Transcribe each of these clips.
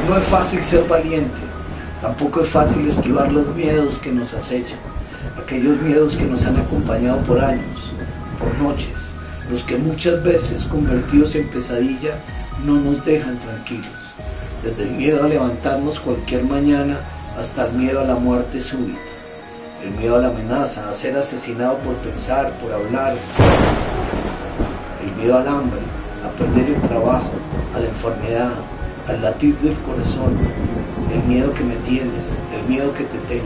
No es fácil ser valiente, tampoco es fácil esquivar los miedos que nos acechan, aquellos miedos que nos han acompañado por años, por noches, los que muchas veces convertidos en pesadilla no nos dejan tranquilos, desde el miedo a levantarnos cualquier mañana hasta el miedo a la muerte súbita, el miedo a la amenaza, a ser asesinado por pensar, por hablar, el miedo al hambre, a perder el trabajo, a la enfermedad, al latir del corazón, el miedo que me tienes, el miedo que te tengo.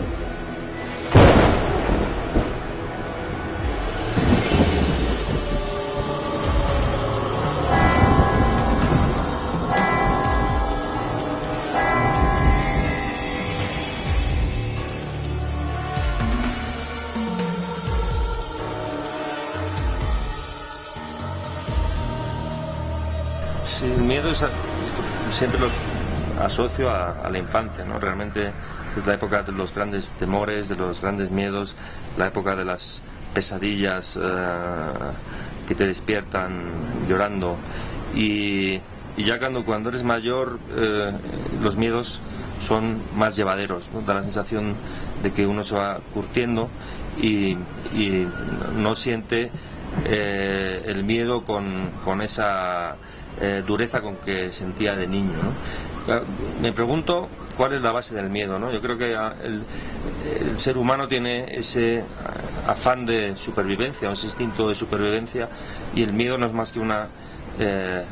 Sí, el miedo es, siempre lo asocio a la infancia, ¿no? Realmente es la época de los grandes temores, de los grandes miedos, la época de las pesadillas que te despiertan llorando. Y ya cuando eres mayor, los miedos son más llevaderos, ¿no? Da la sensación de que uno se va curtiendo y no siente el miedo con esa dureza con que sentía de niño, ¿no? Me pregunto cuál es la base del miedo, ¿no? Yo creo que el ser humano tiene ese afán de supervivencia, ese instinto de supervivencia, y el miedo no es más que una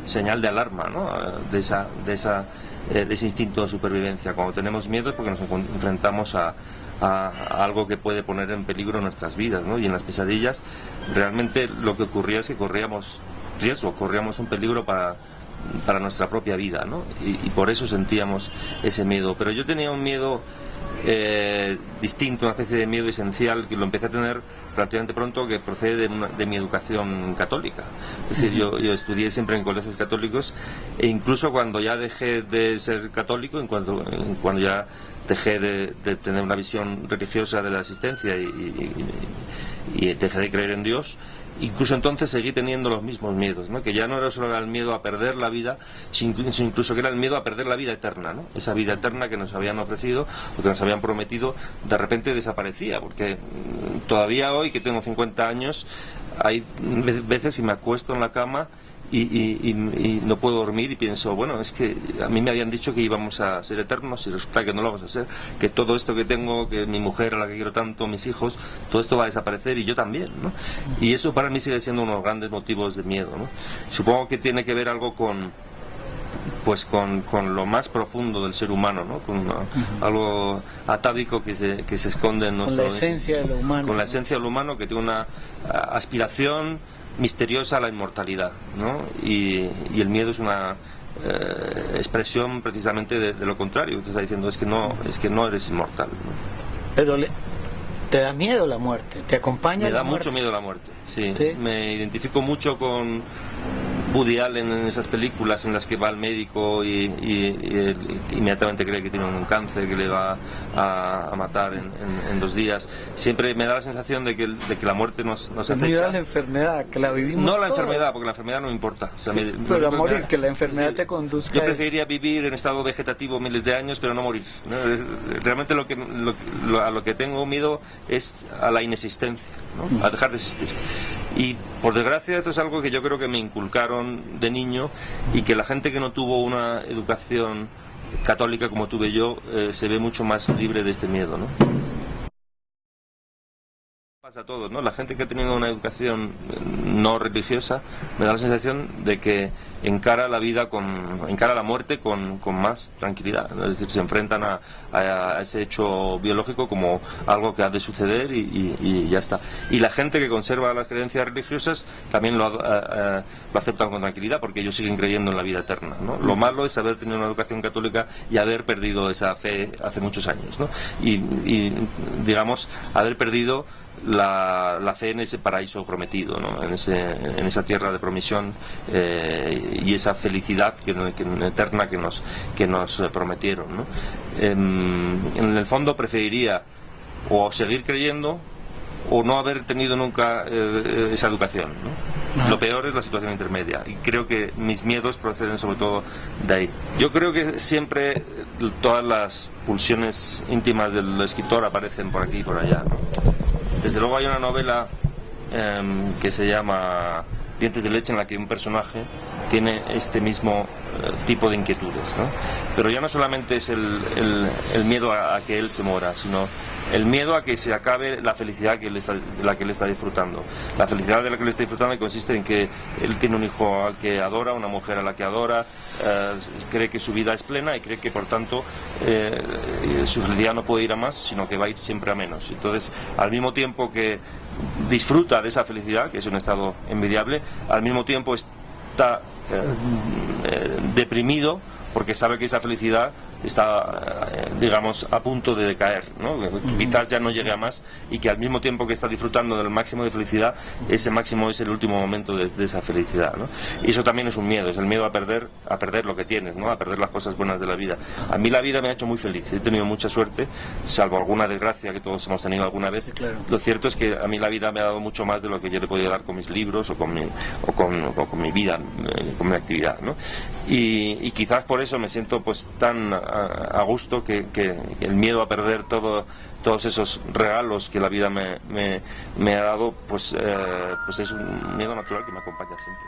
señal de alarma, ¿no? de ese instinto de supervivencia. Cuando tenemos miedo es porque nos enfrentamos a algo que puede poner en peligro nuestras vidas, ¿no? Y en las pesadillas realmente lo que ocurría es que corríamos riesgo, corríamos un peligro para nuestra propia vida, ¿no? Y por eso sentíamos ese miedo. Pero yo tenía un miedo distinto, una especie de miedo esencial que lo empecé a tener relativamente pronto, que procede de mi educación católica. Es decir, yo estudié siempre en colegios católicos, e incluso cuando ya dejé de ser católico, cuando ya dejé de tener una visión religiosa de la existencia y dejé de creer en Dios, incluso entonces seguí teniendo los mismos miedos, ¿no? Que ya no era solo el miedo a perder la vida, sino incluso que era el miedo a perder la vida eterna, ¿no? Esa vida eterna que nos habían ofrecido o que nos habían prometido, de repente desaparecía, porque todavía hoy, que tengo 50 años, hay veces que me acuesto en la cama y no puedo dormir y pienso, bueno, es que a mí me habían dicho que íbamos a ser eternos y resulta que no lo vamos a ser, que todo esto que tengo, que mi mujer a la que quiero tanto, mis hijos, todo esto va a desaparecer y yo también, ¿no? Y eso para mí sigue siendo uno de los grandes motivos de miedo, ¿no? Supongo que tiene que ver algo con lo más profundo del ser humano, ¿no? Con algo atávico que se esconde en nuestro... Con la esencia de lo humano. Con la esencia de lo humano, que tiene una aspiración misteriosa a la inmortalidad, ¿no? Y el miedo es una expresión precisamente de lo contrario. Te está diciendo, es que no eres inmortal, ¿no? Pero ¿te da miedo la muerte? ¿Te acompaña? Me da mucho miedo la muerte, sí. Me identifico mucho con Woody Allen en esas películas en las que va al médico y inmediatamente cree que tiene un cáncer que le va a matar en 2 días. Siempre me da la sensación de que la muerte nos acecha. La enfermedad, que la vivimos no la todos. enfermedad, porque la enfermedad no me importa. O sea, pero a morir, que la enfermedad te conduzca. Yo preferiría vivir en estado vegetativo miles de años, pero no morir, ¿no? Realmente a lo que tengo miedo es a la inexistencia, ¿no? A dejar de existir. Y por desgracia esto es algo que yo creo que me inculcaron de niño, y que la gente que no tuvo una educación católica como tuve yo se ve mucho más libre de este miedo, ¿no? Pasa a todos, ¿no? La gente que ha tenido una educación no religiosa me da la sensación de que encara la vida encara la muerte con más tranquilidad, ¿no? Es decir, se enfrentan a ese hecho biológico como algo que ha de suceder y ya está. Y la gente que conserva las creencias religiosas también lo aceptan con tranquilidad, porque ellos siguen creyendo en la vida eterna, ¿no? Lo malo es haber tenido una educación católica y haber perdido esa fe hace muchos años, ¿no? Y digamos, haber perdido la fe en ese paraíso prometido, ¿no? En esa tierra de promisión y esa felicidad eterna que nos prometieron, ¿no? En el fondo preferiría o seguir creyendo o no haber tenido nunca esa educación, ¿no? Lo peor es la situación intermedia, y creo que mis miedos proceden sobre todo de ahí. Yo creo que siempre todas las pulsiones íntimas del escritor aparecen por aquí y por allá, ¿no? Desde luego hay una novela que se llama Dientes de leche, en la que un personaje tiene este mismo tipo de inquietudes, ¿no? Pero ya no solamente es el miedo a que él se muera, sino el miedo a que se acabe la felicidad de la que él está disfrutando. La felicidad de la que él está disfrutando consiste en que él tiene un hijo al que adora, una mujer a la que adora, cree que su vida es plena y cree que por tanto su felicidad no puede ir a más, sino que va a ir siempre a menos. Entonces, al mismo tiempo que disfruta de esa felicidad, que es un estado envidiable, al mismo tiempo está deprimido porque sabe que esa felicidad está, digamos, a punto de decaer, ¿no? Que quizás ya no llegue a más, y que al mismo tiempo que está disfrutando del máximo de felicidad, ese máximo es el último momento de esa felicidad, ¿no? Y eso también es un miedo, es el miedo a perder lo que tienes, ¿no? A perder las cosas buenas de la vida. A mí la vida me ha hecho muy feliz, he tenido mucha suerte, salvo alguna desgracia que todos hemos tenido alguna vez. Claro. Lo cierto es que a mí la vida me ha dado mucho más de lo que yo le podía dar con mis libros o con mi vida, con mi actividad, ¿no? Y quizás por eso me siento pues tan a gusto, que el miedo a perder todos esos regalos que la vida me ha dado, pues es un miedo natural que me acompaña siempre.